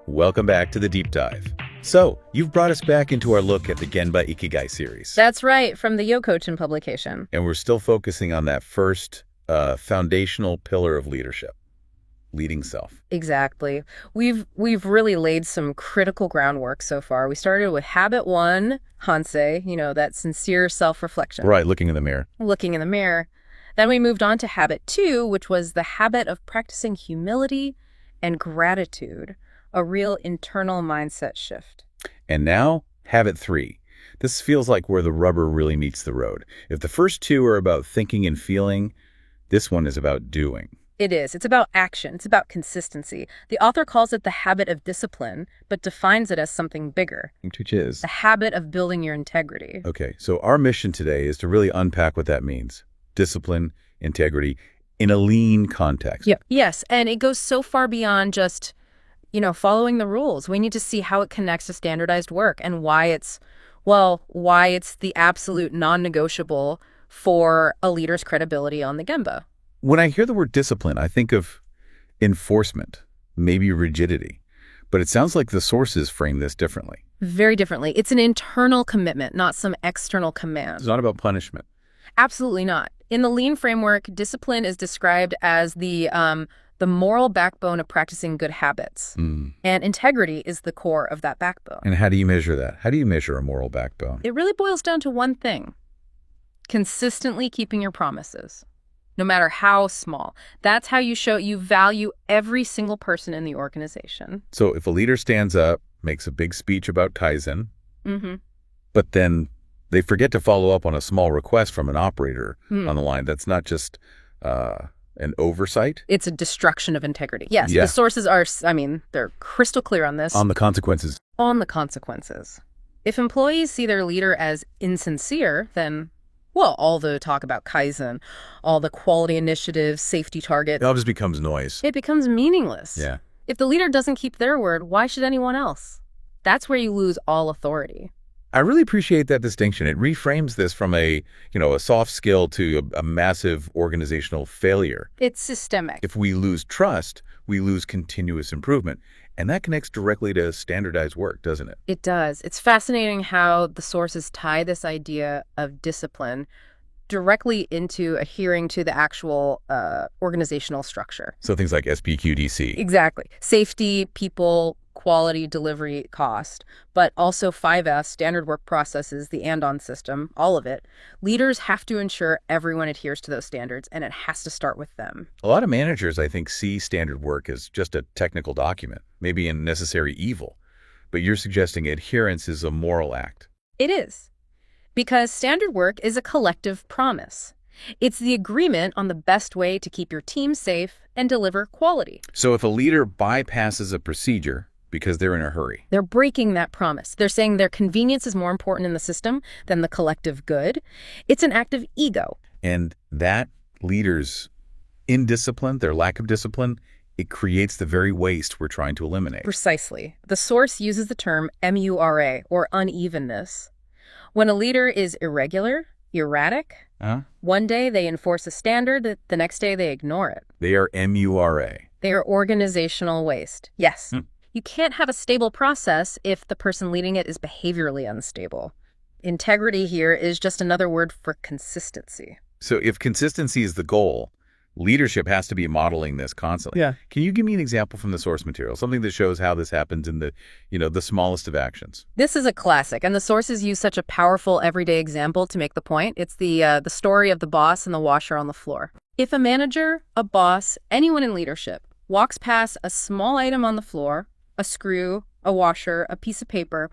Welcome back to the Deep Dive. So, you've brought us back into our look at the Genba Ikigai series. That's right, from the Yokochen publication. And we're still focusing on that first foundational pillar of leadership, leading self. Exactly. We've really laid some critical groundwork so far. We started with habit 1, Hansei, that sincere self-reflection. Right, looking in the mirror. Looking in the mirror. Then we moved on to habit 2, which was the habit of practicing humility and gratitude, a real internal mindset shift. And now, habit 3. This feels like where the rubber really meets the road. If the first two are about thinking and feeling, this one is about doing. It is. It's about action. It's about consistency. The author calls it the habit of discipline, but defines it as something bigger. Which is? The habit of building your integrity. Okay, so our mission today is to really unpack what that means. Discipline, integrity, in a lean context. Yep. Yes, and it goes so far beyond just following the rules. We need to see how it connects to standardized work and why it's the absolute non-negotiable for a leader's credibility on the Genba. When I hear the word discipline, I think of enforcement, maybe rigidity. But it sounds like the sources frame this differently. Very differently. It's an internal commitment, not some external command. It's not about punishment. Absolutely not. In the Lean framework, discipline is described as the moral backbone of practicing good habits. And integrity is the core of that backbone. And how do you measure that? How do you measure a moral backbone? It really boils down to one thing: consistently keeping your promises, no matter how small. That's how you show you value every single person in the organization. So if a leader stands up, makes a big speech about Kaizen, but then they forget to follow up on a small request from an operator on the line, that's not just an oversight? It's a destruction of integrity. Yes, the sources are, they're crystal clear on this. On the consequences. On the consequences. If employees see their leader as insincere, then, all the talk about Kaizen, all the quality initiatives, safety targets. It all just becomes noise. It becomes meaningless. Yeah. If the leader doesn't keep their word, why should anyone else? That's where you lose all authority. I really appreciate that distinction. It reframes this from a soft skill to a massive organizational failure. It's systemic. If we lose trust, we lose continuous improvement. And that connects directly to standardized work, doesn't it? It does. It's fascinating how the sources tie this idea of discipline directly into adhering to the actual organizational structure. So things like SPQDC. Exactly. Safety, people, quality, delivery, cost, but also 5S, standard work processes, the and-on system, all of it. Leaders have to ensure everyone adheres to those standards, and it has to start with them. A lot of managers, I think, see standard work as just a technical document, maybe a necessary evil. But you're suggesting adherence is a moral act. It is. Because standard work is a collective promise. It's the agreement on the best way to keep your team safe and deliver quality. So if a leader bypasses a procedure because they're in a hurry, they're breaking that promise. They're saying their convenience is more important in the system than the collective good. It's an act of ego. And that leader's indiscipline, their lack of discipline, it creates the very waste we're trying to eliminate. Precisely. The source uses the term MURA, or unevenness. When a leader is irregular, erratic, one day they enforce a standard, the next day they ignore it. They are MURA. They are organizational waste. Yes. You can't have a stable process if the person leading it is behaviorally unstable. Integrity here is just another word for consistency. So if consistency is the goal, leadership has to be modeling this constantly. Yeah. Can you give me an example from the source material, something that shows how this happens in the smallest of actions? This is a classic, and the sources use such a powerful everyday example to make the point. It's the story of the boss and the washer on the floor. If a manager, a boss, anyone in leadership walks past a small item on the floor, a screw, a washer, a piece of paper,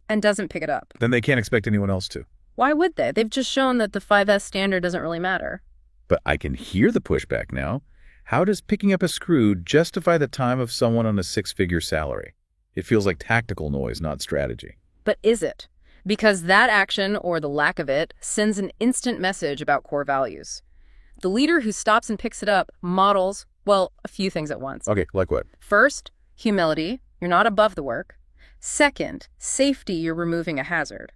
and doesn't pick it up, then they can't expect anyone else to. Why would they? They've just shown that the 5S standard doesn't really matter. But I can hear the pushback now. How does picking up a screw justify the time of someone on a six-figure salary? It feels like tactical noise, not strategy. But is it? Because that action, or the lack of it, sends an instant message about core values. The leader who stops and picks it up models, a few things at once. Okay, like what? First, humility. You're not above the work. Second, safety. You're removing a hazard.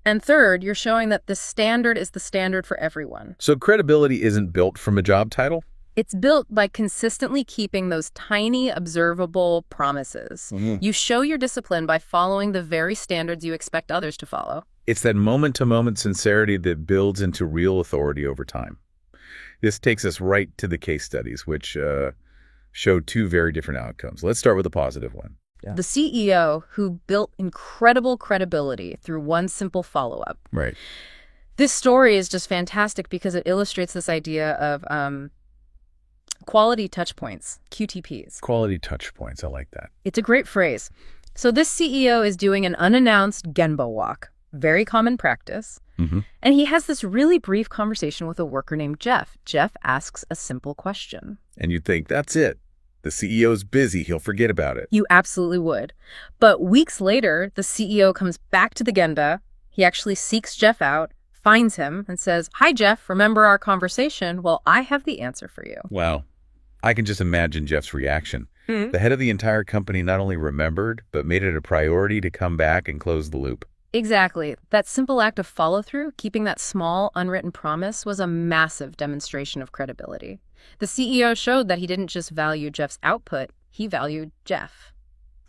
And third, you're showing that the standard is the standard for everyone. So credibility isn't built from a job title? It's built by consistently keeping those tiny, observable promises. You show your discipline by following the very standards you expect others to follow. It's that moment-to-moment sincerity that builds into real authority over time. This takes us right to the case studies, which show two very different outcomes. Let's start with the positive one. Yeah. The CEO who built incredible credibility through one simple follow-up. Right. This story is just fantastic because it illustrates this idea of quality touch points, QTPs. Quality touch points. I like that. It's a great phrase. So this CEO is doing an unannounced Genbo walk, very common practice. And he has this really brief conversation with a worker named Jeff. Jeff asks a simple question. And you'd think, that's it. The CEO's busy. He'll forget about it. You absolutely would. But weeks later, the CEO comes back to the Genda. He actually seeks Jeff out, finds him, and says, "Hi, Jeff, remember our conversation? Well, I have the answer for you." Wow. I can just imagine Jeff's reaction. The head of the entire company not only remembered, but made it a priority to come back and close the loop. Exactly. That simple act of follow-through, keeping that small, unwritten promise, was a massive demonstration of credibility. The CEO showed that he didn't just value Jeff's output, he valued Jeff.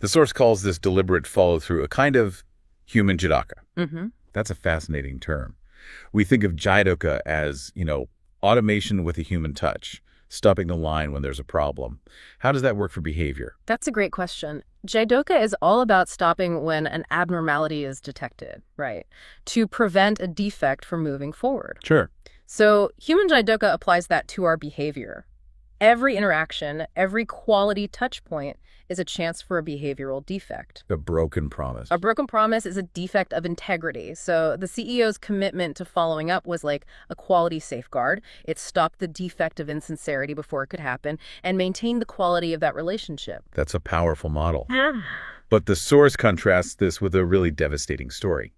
The source calls this deliberate follow-through a kind of human jidoka. That's a fascinating term. We think of jidoka as, automation with a human touch, stopping the line when there's a problem. How does that work for behavior? That's a great question. Jidoka is all about stopping when an abnormality is detected, right? To prevent a defect from moving forward. Sure. So human Jidoka applies that to our behavior. Every interaction, every quality touch point is a chance for a behavioral defect. A broken promise. A broken promise is a defect of integrity. So the CEO's commitment to following up was like a quality safeguard. It stopped the defect of insincerity before it could happen and maintained the quality of that relationship. That's a powerful model. But the source contrasts this with a really devastating story.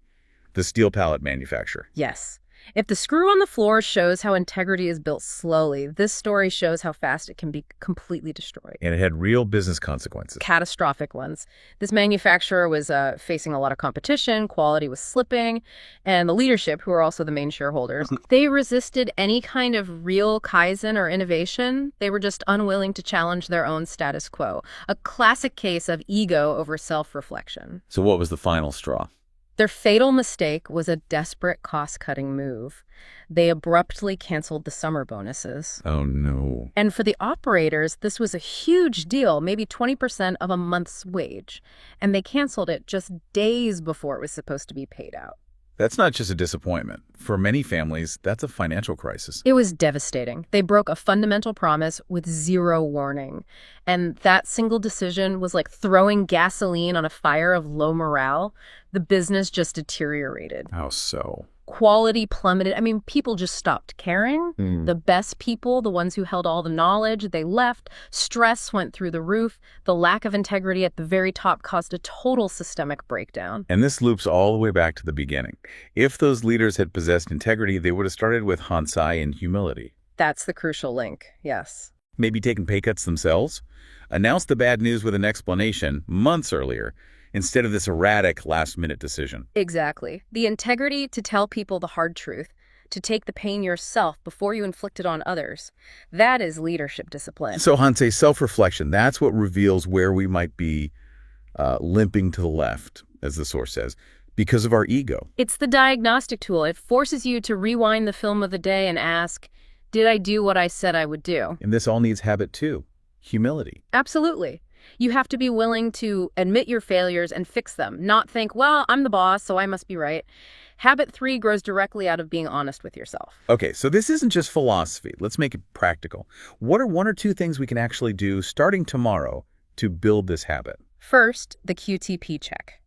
The steel pallet manufacturer. Yes. If the screw on the floor shows how integrity is built slowly, this story shows how fast it can be completely destroyed. And it had real business consequences. Catastrophic ones. This manufacturer was facing a lot of competition, quality was slipping, and the leadership, who are also the main shareholders, they resisted any kind of real Kaizen or innovation. They were just unwilling to challenge their own status quo. A classic case of ego over self-reflection. So what was the final straw? Their fatal mistake was a desperate cost-cutting move. They abruptly canceled the summer bonuses. Oh, no. And for the operators, this was a huge deal, maybe 20% of a month's wage. And they canceled it just days before it was supposed to be paid out. That's not just a disappointment. For many families, that's a financial crisis. It was devastating. They broke a fundamental promise with zero warning. And that single decision was like throwing gasoline on a fire of low morale. The business just deteriorated. How so? Quality plummeted. I mean, people just stopped caring. The best people, the ones who held all the knowledge, they left. Stress went through the roof. The lack of integrity at the very top caused a total systemic breakdown. And this loops all the way back to the beginning. If those leaders had possessed integrity, they would have started with Hansai and humility. That's the crucial link, yes. Maybe taken pay cuts themselves? Announced the bad news with an explanation months earlier, instead of this erratic last-minute decision. Exactly. The integrity to tell people the hard truth, to take the pain yourself before you inflict it on others. That is leadership discipline. So, Hansei, self-reflection, that's what reveals where we might be limping to the left, as the source says, because of our ego. It's the diagnostic tool. It forces you to rewind the film of the day and ask, did I do what I said I would do? And this all needs habit, too. Humility. Absolutely. You have to be willing to admit your failures and fix them, not think, well, I'm the boss, so I must be right. Habit 3 grows directly out of being honest with yourself. Okay, so this isn't just philosophy. Let's make it practical. What are 1 or 2 things we can actually do starting tomorrow to build this habit? First, the QTP check.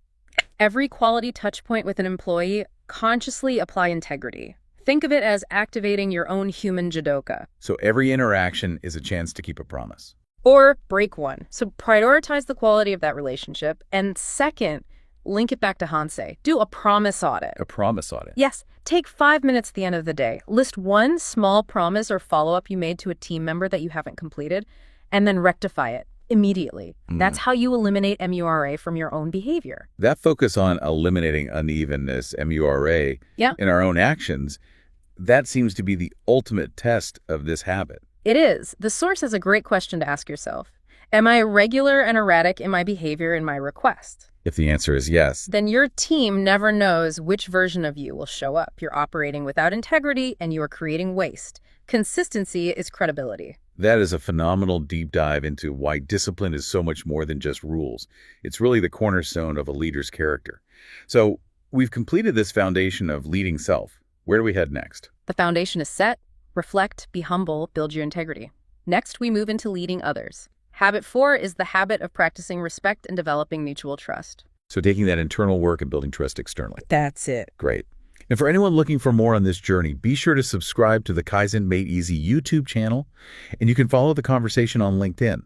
Every quality touch point with an employee, consciously apply integrity. Think of it as activating your own human jidoka. So every interaction is a chance to keep a promise. Or break one. So prioritize the quality of that relationship. And second, link it back to Hansei. Do a promise audit. A promise audit? Yes. Take 5 minutes at the end of the day. List one small promise or follow-up you made to a team member that you haven't completed, and then rectify it immediately. That's how you eliminate MURA from your own behavior. That focus on eliminating unevenness, MURA, in our own actions, that seems to be the ultimate test of this habit. It is. The source is a great question to ask yourself. Am I irregular and erratic in my behavior in my request? If the answer is yes, Then your team never knows which version of you will show up. You're operating without integrity and you are creating waste. Consistency is credibility. that is a phenomenal deep dive into why discipline is so much more than just rules. It's really the cornerstone of a leader's character. So we've completed this foundation of leading self. Where do we head next? The foundation is set. Reflect, be humble, build your integrity. Next, we move into leading others. Habit 4 is the habit of practicing respect and developing mutual trust. So taking that internal work and building trust externally. That's it. Great. And for anyone looking for more on this journey, be sure to subscribe to the Kaizen Made Easy YouTube channel, and you can follow the conversation on LinkedIn.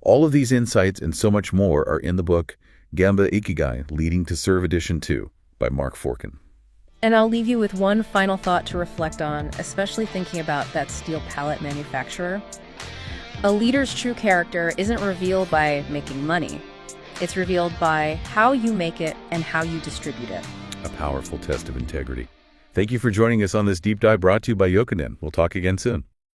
All of these insights and so much more are in the book Gemba Ikigai, Leading to Serve Edition 2 by Mark Forkin. And I'll leave you with one final thought to reflect on, especially thinking about that steel pallet manufacturer. A leader's true character isn't revealed by making money. It's revealed by how you make it and how you distribute it. A powerful test of integrity. Thank you for joining us on this deep dive brought to you by Yokoden. We'll talk again soon.